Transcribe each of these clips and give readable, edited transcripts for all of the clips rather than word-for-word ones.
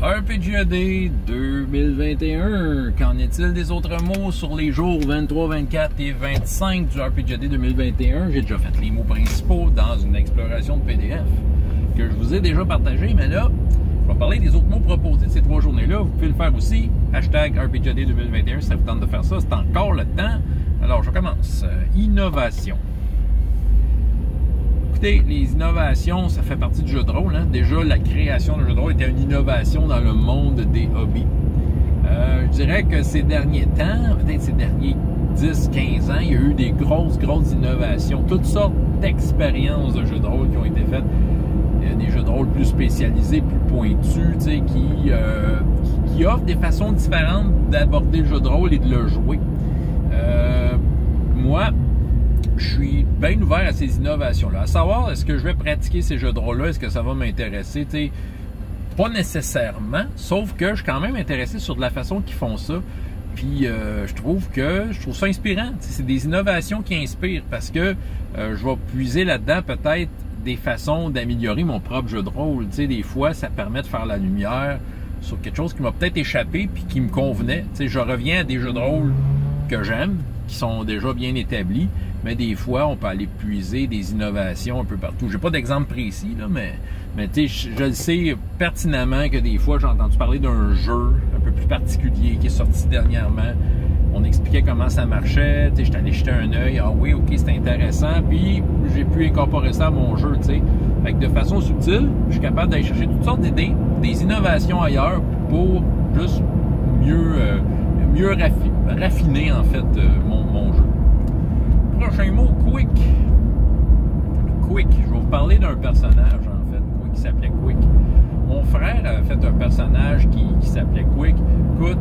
RPGAD 2021. Qu'en est-il des autres mots sur les jours 23, 24 et 25 du RPGAD 2021? J'ai déjà fait les mots principaux dans une exploration de PDF que je vous ai déjà partagé, mais là, je vais parler des autres mots proposés de ces 3 journées-là. Vous pouvez le faire aussi. Hashtag RPGAD 2021 si ça vous tente de faire ça. C'est encore le temps. Alors, je commence. Innovation. Écoutez, les innovations, ça fait partie du jeu de rôle. Hein? Déjà, la création de jeu de rôle était une innovation dans le monde des hobbies. Je dirais que ces derniers temps, peut-être ces derniers 10-15 ans, il y a eu des grosses innovations. Toutes sortes d'expériences de jeux de rôle qui ont été faites. Il y a des jeux de rôle plus spécialisés, plus pointus, qui offrent des façons différentes d'aborder le jeu de rôle et de le jouer. Moi, je suis bien ouvert à ces innovations-là. À savoir, est-ce que je vais pratiquer ces jeux de rôle-là? Est-ce que ça va m'intéresser? T'sais, pas nécessairement, sauf que je suis quand même intéressé sur de la façon qu'ils font ça. Puis je trouve ça inspirant. T'sais, c'est des innovations qui inspirent parce que je vais puiser là-dedans peut-être des façons d'améliorer mon propre jeu de rôle. T'sais, des fois, ça permet de faire la lumière sur quelque chose qui m'a peut-être échappé puis qui me convenait. T'sais, je reviens à des jeux de rôle que j'aime, qui sont déjà bien établis, mais des fois, on peut aller puiser des innovations un peu partout. J'ai pas d'exemple précis, là, mais je le sais pertinemment que des fois, j'ai entendu parler d'un jeu un peu plus particulier qui est sorti dernièrement. On expliquait comment ça marchait, j'étais allé jeter un œil, ah oui, ok, c'est intéressant, puis j'ai pu incorporer ça à mon jeu, t'sais. Fait que de façon subtile, je suis capable d'aller chercher toutes sortes d'idées, des innovations ailleurs pour juste mieux raffiner en fait mon jeu. Prochain mot, Quick. Quick, je vais vous parler d'un personnage en fait, qui s'appelait Quick. Mon frère a fait un personnage qui s'appelait Quick. Écoute,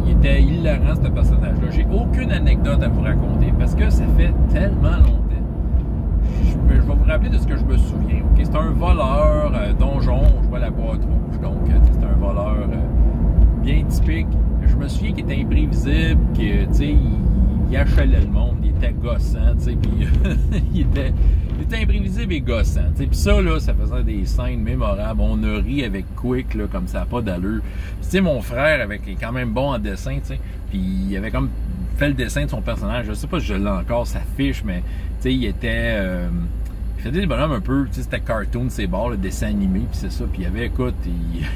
il était hilarant ce personnage-là. J'ai aucune anecdote à vous raconter parce que ça fait tellement longtemps. Je vais vous rappeler de ce que je me souviens. Okay? C'est un voleur donjon, on jouait à la boîte rouge, donc c'est un voleur bien typique. Je me souviens qu'il était imprévisible, il achalait le monde, il était gossant, puis il était imprévisible et gossant. Puis ça, là, ça faisait des scènes mémorables. On a ri avec Quick, là, comme ça n'a pas d'allure. Puis mon frère est quand même bon en dessin, puis il avait comme fait le dessin de son personnage. Je sais pas si je l'ai encore, sa fiche, mais il était... il faisait des bonhommes un peu, c'était cartoon, c'est bords, le dessin animé, puis c'est ça. Puis il avait, écoute,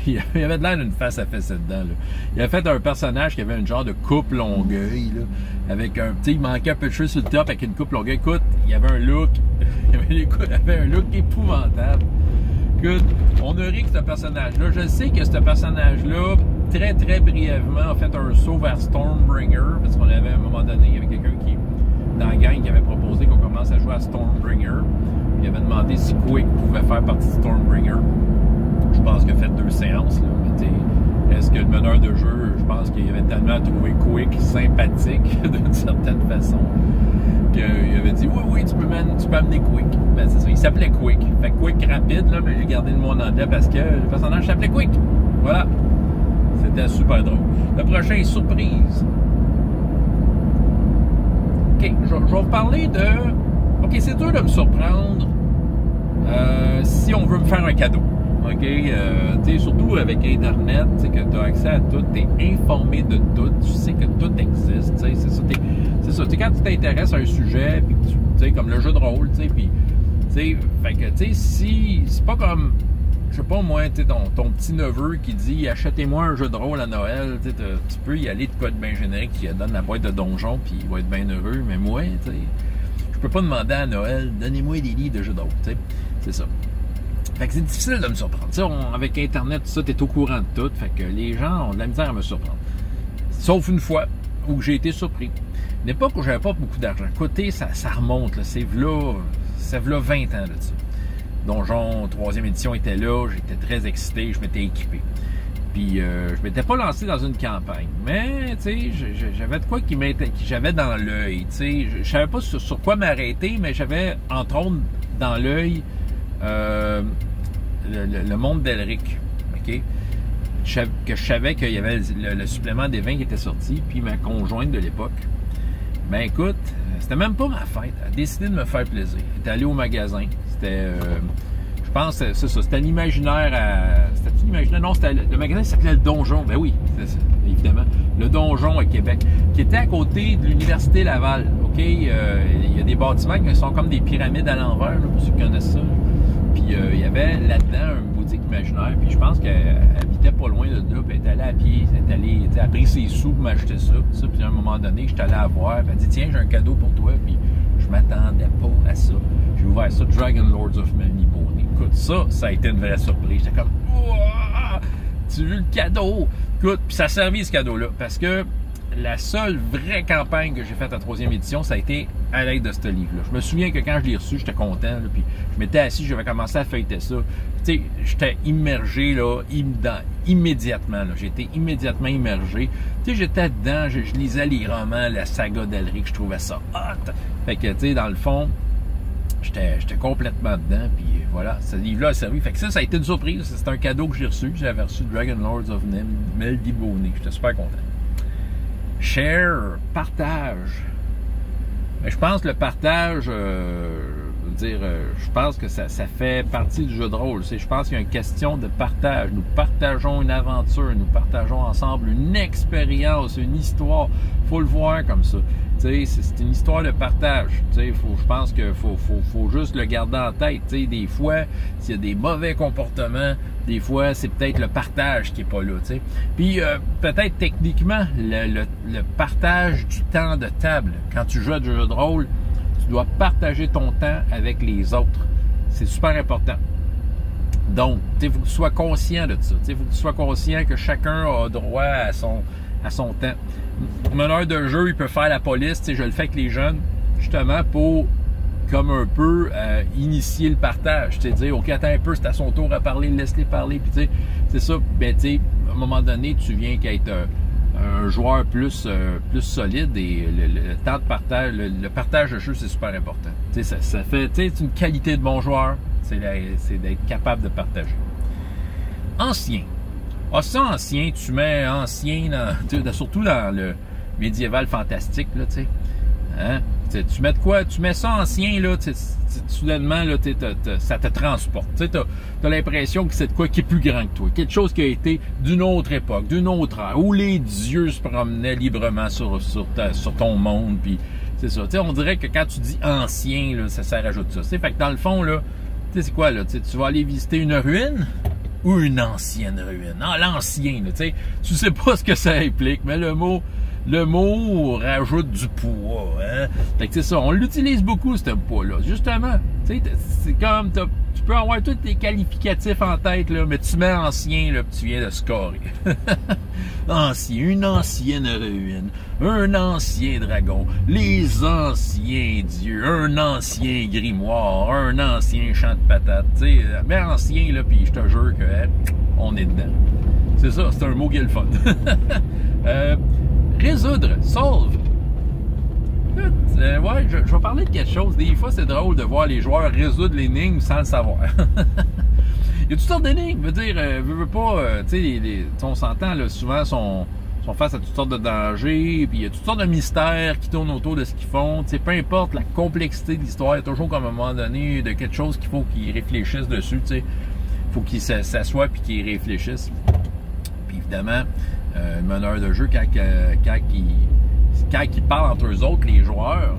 il avait de l'air d'une face à fesser dedans, là. Il a fait un personnage qui avait une genre de coupe longueuil, là, avec un, il manquait un peu de cheveux sur le top avec une coupe longueuil. Écoute, il avait un look, il avait un look épouvantable. Écoute, on a ri que ce personnage-là. Je sais que ce personnage-là, très brièvement, a fait un saut vers Stormbringer, parce qu'on avait à un moment donné, il y avait quelqu'un qui, dans la gang, qui avait proposé qu'on commence à jouer à Stormbringer. Il avait demandé si Quick pouvait faire partie de Stormbringer. Je pense qu'il a fait 2 séances, là. Mais est-ce que le meneur de jeu, je pense qu'il avait tellement trouvé Quick sympathique d'une certaine façon qu'il avait dit oui, tu peux amener Quick. Ben, c'est ça, il s'appelait Quick. Fait Quick rapide, là, mais j'ai gardé le mot en anglais parce que le personnage s'appelait Quick. Voilà. C'était super drôle. Le prochain est surprise. OK, je vais vous parler de... OK, c'est dur de me surprendre si on veut me faire un cadeau. OK? Surtout avec Internet, que tu as accès à tout, tu es informé de tout, tu sais que tout existe. C'est ça. Quand tu t'intéresses à un sujet, puis tu sais, comme le jeu de rôle, puis, fait que, si c'est pas comme, je sais pas moi, ton petit neveu qui dit achetez-moi un jeu de rôle à Noël, tu peux y aller de quoi de bien générique qui donne la boîte de donjon, puis il va être bien heureux, mais moi, je peux pas demander à Noël, donnez-moi des livres de jeux de rôle, c'est ça. Fait que c'est difficile de me surprendre. Avec Internet, tout ça, t'es au courant de tout. Fait que les gens ont de la misère à me surprendre. Sauf une fois où j'ai été surpris. Une époque où j'avais pas beaucoup d'argent. Côté, ça remonte, là. C'est v'là 20 ans de ça. Donjon, 3e édition était là. J'étais très excité. Je m'étais équipé. Puis, je m'étais pas lancé dans une campagne. Mais, j'avais de quoi qui j'avais dans l'œil. Je savais pas sur quoi m'arrêter, mais j'avais, entre autres, dans l'œil... le monde d'Elric, OK? Que je savais qu'il y avait le supplément des vins qui était sorti, puis ma conjointe de l'époque, ben écoute, c'était même pas ma fête. Elle a décidé de me faire plaisir. Elle était allée au magasin. C'était, je pense que c'est ça. C'était l'imaginaire à... C'était l'imaginaire? Non, c'était le magasin s'appelait le Donjon. Ben oui, c'est ça, évidemment. Le Donjon à Québec, qui était à côté de l'Université Laval. OK? Il y a des bâtiments qui sont comme des pyramides à l'envers, pour ceux qui connaissent ça. Puis il y avait là-dedans une boutique imaginaire. Puis je pense qu'elle habitait pas loin de là. Puis elle est allée à pied. Elle a pris ses sous pour m'acheter ça. Puis à un moment donné, j'étais allé la voir. Puis elle dit, tiens, j'ai un cadeau pour toi. Puis je m'attendais pas à ça. J'ai ouvert ça, Dragon Lords of Melniboné. Écoute, ça a été une vraie surprise. J'étais comme, ouah, tu veux le cadeau? Écoute, puis ça a servi ce cadeau-là. Parce que la seule vraie campagne que j'ai faite à 3e édition, ça a été à l'aide de ce livre-là. Je me souviens que quand je l'ai reçu, j'étais content. Là, puis je m'étais assis, j'avais commencé à feuilleter ça. Tu sais, j'étais immergé là, immédiatement. J'ai été immédiatement immergé. Tu sais, j'étais dedans, je lisais les romans, la saga d'Elric, je trouvais ça hot. Fait que, tu sais, dans le fond, j'étais complètement dedans, puis voilà, ce livre-là a servi. Fait que ça a été une surprise. C'est un cadeau que j'ai reçu. J'avais reçu Dragon Lords of Melniboné. J'étais super content. Share, partage. Mais je pense que le partage, je pense que ça fait partie du jeu de rôle. Je pense qu'il y a une question de partage. Nous partageons une aventure, nous partageons ensemble une expérience, une histoire. Il faut le voir comme ça. C'est une histoire de partage. Je pense qu'il faut juste le garder en tête. Des fois, s'il y a des mauvais comportements, des fois, c'est peut-être le partage qui n'est pas là. Puis, peut-être techniquement, le partage du temps de table. Quand tu joues à du jeu de rôle, tu dois partager ton temps avec les autres. C'est super important. Donc, il faut que tu sois conscient de ça. Il faut que tu sois conscient que chacun a droit à son temps. Le meneur de jeu, il peut faire la police. Je le fais avec les jeunes, justement, pour comme un peu initier le partage. Dire, OK, attends un peu, c'est à son tour à parler, laisse-les parler. Puis c'est ça, ben, à un moment donné, tu viens qu'être un joueur plus solide et le temps de partage, le partage de jeu, c'est super important. Ça fait une qualité de bon joueur, c'est d'être capable de partager. Ancien. Ça, ancien, tu mets ancien, surtout dans le médiéval fantastique, là, tu sais. Hein? Tu mets de quoi? Tu mets ça ancien, là, soudainement, là, ça te transporte. Tu as l'impression que c'est de quoi qui est plus grand que toi. Quelque chose qui a été d'une autre époque, d'une autre ère, où les dieux se promenaient librement sur ton monde, puis c'est ça. On dirait que quand tu dis ancien, là, ça rajoute ça. Fait que dans le fond, là, c'est quoi, là? Tu vas aller visiter une ruine? Ou une ancienne ruine. Ah, l'ancien, tu sais pas ce que ça implique, mais le mot rajoute du poids. Hein? Fait que c'est ça, on l'utilise beaucoup, ce poids-là. Justement, c'est comme, tu peux avoir tous tes qualificatifs en tête, là, mais tu mets ancien, là, puis tu viens de scorer. Ancien, une ancienne ruine, un ancien dragon, les anciens dieux, un ancien grimoire, un ancien champ de patates. Mais ancien, là, puis je te jure que on est dedans. C'est ça, c'est un mot qui est le fun. Résoudre, solve. Ouais, je vais parler de quelque chose. Des fois, c'est drôle de voir les joueurs résoudre l'énigme sans le savoir. Il y a toutes sortes d'énigmes. Veux pas, on s'entend, là, souvent, sont face à toutes sortes de dangers, puis il y a toutes sortes de mystères qui tournent autour de ce qu'ils font. Peu importe la complexité de l'histoire, il y a toujours comme à un moment donné de quelque chose qu'il faut qu'ils réfléchissent dessus. Il faut qu'ils s'assoient puis qu'ils réfléchissent. Puis évidemment, le meneur de jeu, quand ils parlent entre eux autres, les joueurs,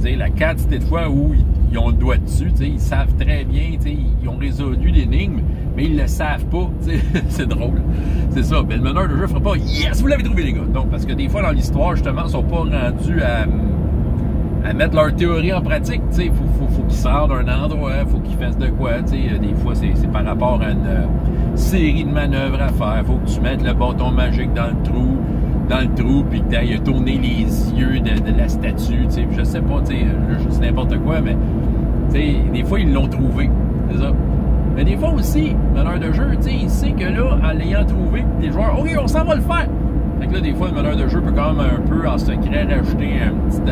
la quantité de fois où ils ont le doigt dessus, ils savent très bien, ils ont résolu l'énigme, mais ils le savent pas. C'est drôle. C'est ça. Ben, le meneur de jeu ne fera pas « Yes, vous l'avez trouvé, les gars! » Donc, parce que des fois, dans l'histoire, justement, ils ne sont pas rendus à mettre leur théorie en pratique. Il faut qu'ils sortent d'un endroit, il faut qu'ils fassent de quoi. Des fois, c'est par rapport à une série de manœuvres à faire. Il faut que tu mettes le bâton magique dans le trou, puis que tu ailles tourner les yeux de la statue. Je sais pas, je dis n'importe quoi, mais des fois, ils l'ont trouvé. C'est ça. Mais des fois aussi, meneur de jeu, il sait que là, en l'ayant trouvé, les joueurs, OK, on s'en va le faire. Fait que là, des fois, le meneur de jeu peut quand même un peu en secret rajouter une petite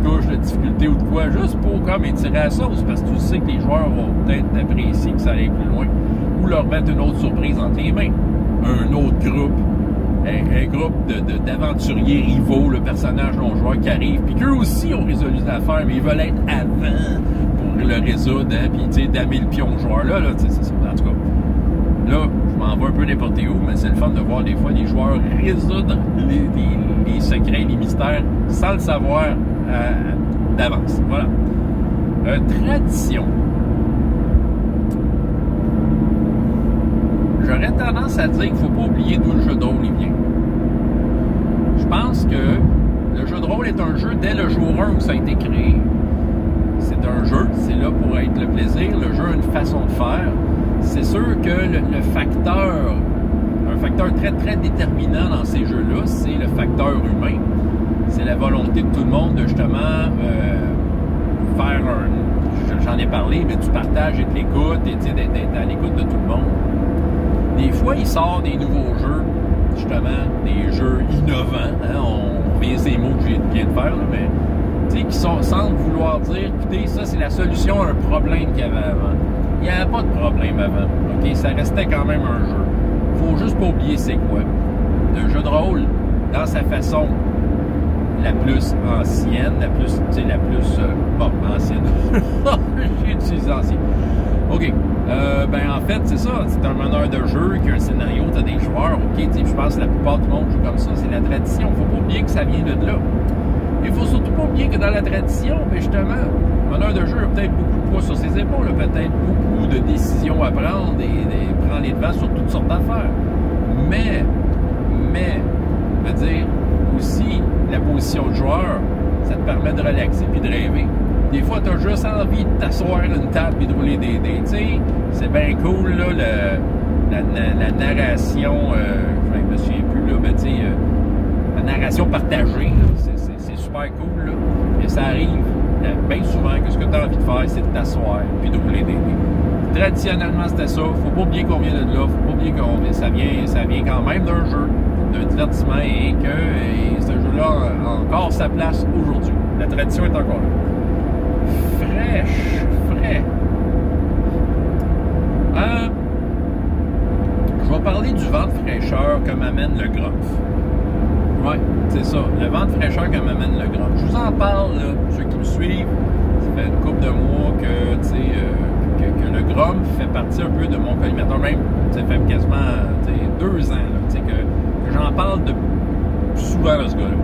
couche de difficulté ou de quoi, juste pour comme étirer la sauce, parce que tu sais que les joueurs vont peut-être apprécier que ça aille plus loin, ou leur mettre une autre surprise entre les mains. Un autre groupe, un groupe d'aventuriers rivaux, le personnage non-joueur qui arrive, puis qu'eux aussi ont résolu l'affaire, mais ils veulent être avant pour le résoudre, hein, puis tu sais, damer le pion joueur là, c'est ça. En tout cas, là, je m'en vais un peu n'importe où, mais c'est le fun de voir des fois les joueurs résoudre les secrets, les mystères, sans le savoir d'avance. Voilà. Tradition. J'aurais tendance à dire qu'il ne faut pas oublier d'où le jeu de rôle il vient. Je pense que le jeu de rôle est un jeu dès le jour 1 où ça a été créé. C'est un jeu, c'est là pour être le plaisir. Le jeu a une façon de faire. C'est sûr que un facteur très très déterminant dans ces jeux-là, c'est le facteur humain. C'est la volonté de tout le monde de justement faire j'en ai parlé, mais du partage et de l'écoute, et d'être à l'écoute de tout le monde. Des fois, il sort des nouveaux jeux, justement, des jeux innovants, hein, on revient ces mots que j'ai bien de faire, là, mais qui semblent vouloir dire, écoutez, ça c'est la solution à un problème qu'il y avait avant. Il n'y avait pas de problème avant, ok? Ça restait quand même un jeu. Faut juste pas oublier c'est quoi. Le jeu de rôle, dans sa façon la plus ancienne, ancienne. J'ai utilisé ancienne. OK. En fait, c'est ça. C'est un meneur de jeu qui a un scénario, tu as des joueurs. OK, je pense que la plupart du monde joue comme ça. C'est la tradition. Faut pas oublier que ça vient de là. Il faut surtout pas oublier que dans la tradition, justement, le meneur de jeu a peut-être beaucoup de poids sur ses épaules, peut-être beaucoup de décisions à prendre et prend les devants sur toutes sortes d'affaires. Mais, je veux dire, aussi, la position de joueur, ça te permet de relaxer puis de rêver. Des fois, tu as juste envie de t'asseoir à une table et de rouler des dés. Tu sais, c'est bien cool, là, la narration, je me souviens plus, là, mais tu sais, la narration partagée, c'est super cool, là. Mais ça arrive bien souvent que ce que tu as envie de faire, c'est de t'asseoir puis de rouler des dés. Traditionnellement, c'était ça. Faut pas oublier qu'on vient de là. Faut pas oublier ça vient quand même d'un jeu, d'un divertissement, et que ce jeu-là a encore sa place aujourd'hui. La tradition est encore là. Frais. Je vais parler du vent de fraîcheur que m'amène le Grumpf. Ouais, c'est ça. Le vent de fraîcheur que m'amène le Grumpf. Je vous en parle, là, ceux qui me suivent. Ça fait une couple de mois que le Grumpf fait partie un peu de mon collimateur. Même, ça fait quasiment 2 ans là, que j'en parle souvent de ce gars-là.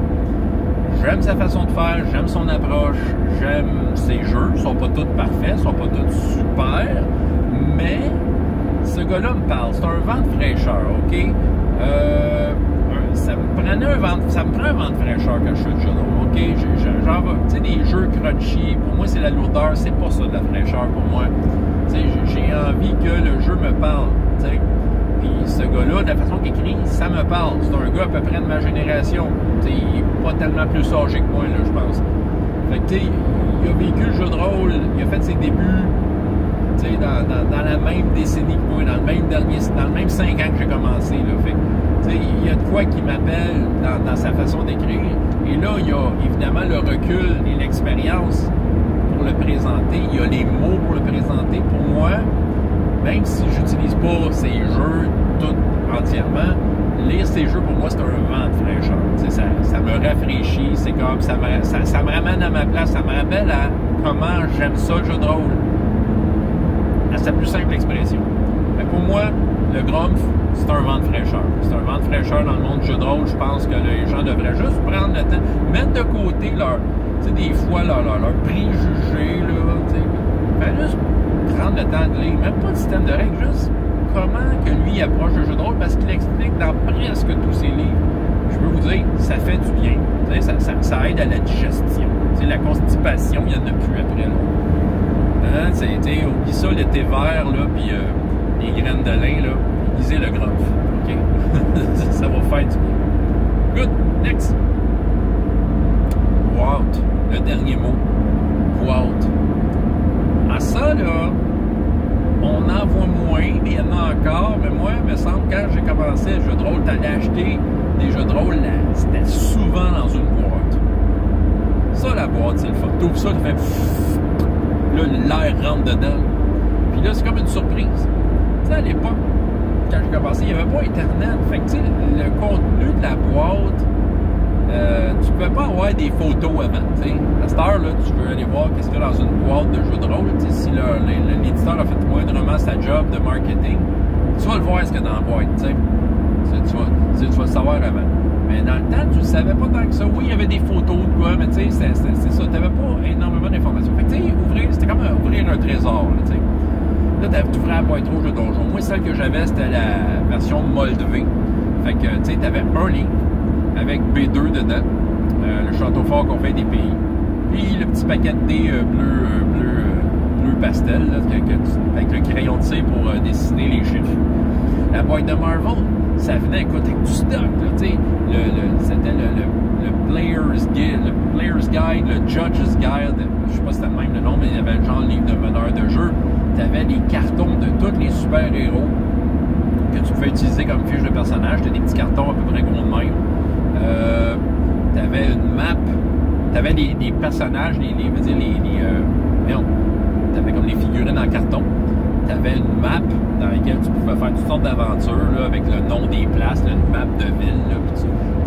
J'aime sa façon de faire, j'aime son approche, j'aime ses jeux. Ils sont pas tous parfaits, ils sont pas tous super, mais ce gars-là me parle. C'est un vent de fraîcheur, OK? Ça me prend un vent de fraîcheur quand je fais le jeu de rôle, OK? Tu sais, des jeux crunchy, pour moi, c'est la lourdeur, c'est pas ça de la fraîcheur pour moi. Tu sais, j'ai envie que le jeu me parle, tu sais. Puis ce gars-là, de la façon qu'il écrit, ça me parle. C'est un gars à peu près de ma génération. T'sais, il n'est pas tellement plus âgé que moi, là, je pense. Fait que, il a vécu le jeu de rôle, il a fait ses débuts dans la même décennie que moi, dans le même 5 ans que j'ai commencé. Là. Fait que, il y a de quoi qui m'appelle dans sa façon d'écrire. Et là, il y a évidemment le recul et l'expérience pour le présenter. Il y a les mots pour le présenter. Pour moi, même si j'utilise pas ces jeux tout entièrement, lire ces jeux, pour moi, c'est un vent de fraîcheur. Ça me rafraîchit, c'est comme ça me ramène à ma place, ça me rappelle à comment j'aime ça, le jeu de rôle. À sa plus simple expression. Mais pour moi, le Grumpf, c'est un vent de fraîcheur. C'est un vent de fraîcheur dans le monde du jeu de rôle. Je pense que les gens devraient juste prendre le temps, mettre de côté des fois leurs préjugés, là, juste prendre le temps de lire, même pas de système de règles, juste comment que lui approche le jeu de rôle, parce qu'il explique dans presque tous ses livres. Je peux vous dire, ça fait du bien. Ça aide à la digestion. La constipation, il n'y en a plus après. Hein, oublie ça, le thé vert, là, puis les graines de lin, là, lisez le Grumpf. OK? Ça va faire du bien. Good. Next. Voix haute. Le dernier mot. Voix haute. À ça, là, on en voit moins, mais il y en a encore. Mais moi, il me semble, quand j'ai commencé le jeu de rôle, t'allais acheter des jeux de rôle, c'était souvent dans une boîte. Ça, la boîte, c'est le fun. T'ouvres ça, tu fais... Là, l'air rentre dedans. Puis là, c'est comme une surprise. Tu sais, à l'époque, quand j'ai commencé, il n'y avait pas Internet. Fait que, tu sais, le contenu de la boîte, tu ne pouvais pas avoir des photos avant, tu sais. À cette heure, là, tu veux aller voir qu'est-ce qu'il y a dans une boîte de jeu de rôle. Tu sais, si l'éditeur a fait moindrement sa job de marketing, tu vas le voir ce qu'il y a dans la boîte, tu sais. Tu vas le savoir avant. Mais dans le temps, tu ne savais pas tant que ça. Oui, il y avait des photos de quoi, mais tu sais, c'est ça. Tu n'avais pas énormément d'informations. Fait que, tu sais, c'était comme ouvrir un trésor, tu sais. Là, tu ouvrais la boîte rouge de donjon. Moi, celle que j'avais, c'était la version moldée. Fait que, tu sais, tu avais un livre avec B2 dedans, le château fort qu'on fait des pays, puis le petit paquet de dés bleu pastel, là, avec le crayon de cire pour dessiner les chiffres. La boîte de Marvel, ça venait, écoute, avec du stock, tu sais, c'était le Player's Guide, le Judge's Guide, je sais pas si c'était le même le nom, mais il y avait le genre livre de meneur de jeu. Tu avais les cartons de tous les super-héros que tu pouvais utiliser comme fiche de personnage. Tu avais des petits cartons à peu près gros de même. Tu avais une map. Tu avais des personnages, tu avais comme les figurines en carton. Tu avais une map dans laquelle tu pouvais faire toutes sortes d'aventures là, avec le nom des places, là, une map de ville. Là,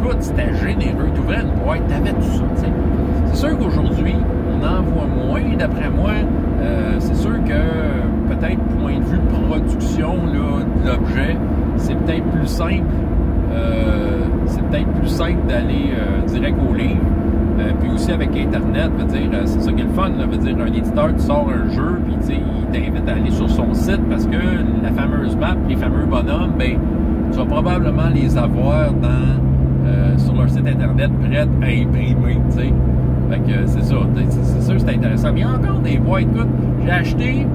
écoute, c'était généreux. Tu ouvrais une boîte, tu avais tout ça. T'sais. C'est sûr qu'aujourd'hui, on en voit moins, d'après moi. C'est sûr que peut-être point de vue production là, de l'objet, c'est peut-être plus simple. D'aller direct au livre. Puis aussi avec Internet, c'est ça qui est le fun. Là, un éditeur, tu sors un jeu, puis il t'invite à aller sur son site parce que la fameuse map, les fameux bonhommes, ben, tu vas probablement les avoir sur leur site Internet prêts à imprimer. T'sais. Fait que c'est ça. C'est sûr que c'est intéressant. Mais il y a encore des boîtes. Écoute, j'ai acheté,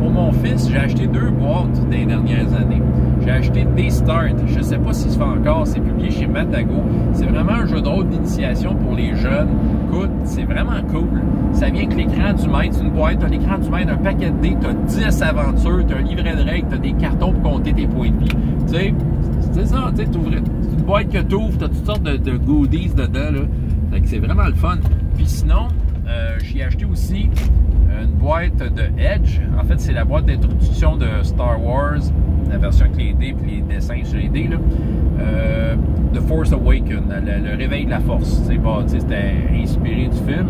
pour mon fils, j'ai acheté 2 boîtes dans les dernières années. J'ai acheté D-Start. Je ne sais pas s'il se fait encore. C'est publié chez Matago. C'est vraiment un jeu de rôle d'initiation pour les jeunes. Écoute, c'est vraiment cool. Ça vient avec l'écran du maître. C'est une boîte. Tu as l'écran du maître, un paquet de dés. Tu as 10 aventures. Tu as un livret de règles. Tu as des cartons pour compter tes points de vie. Tu sais, c'est ça. Tu sais, c'est une boîte que tu ouvres. Tu as toutes sortes de goodies dedans. Là. Fait que c'est vraiment le fun. Puis sinon, j'ai acheté aussi une boîte de Edge. En fait, c'est la boîte d'introduction de Star Wars, la version avec les dés et les dessins sur les dés. Là. The Force Awakens, le réveil de la force. C'était inspiré du film.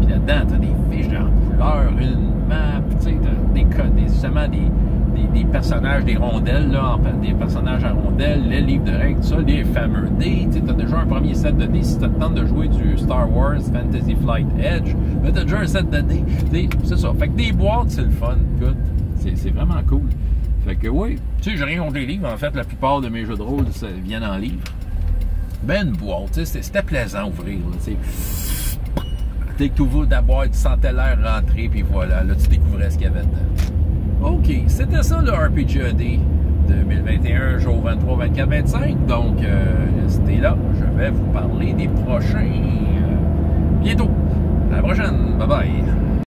Puis là-dedans, tu as des fiches en couleur, une map, tu as justement des personnages, des rondelles, là, des personnages à rondelles, les livres de règles, tout ça, les fameux dés. Tu as déjà un premier set de dés. Si tu as le temps de jouer du Star Wars Fantasy Flight Edge, ben, tu as déjà un set de dés. C'est ça. Fait que des boîtes, c'est le fun. Écoute, c'est vraiment cool. Fait que oui, tu sais, j'ai rien contre les livres. En fait, la plupart de mes jeux de rôle ça, viennent en livre. Ben, une boîte, tu sais, c'était plaisant à ouvrir. Dès que tu ouvres la boîte, tu sentais l'air rentrer, puis voilà, là, tu découvrais ce qu'il y avait dedans. OK, c'était ça le RPG 2021, jour 23, 24, 25. Donc, restez là. Je vais vous parler des prochains bientôt. À la prochaine. Bye bye.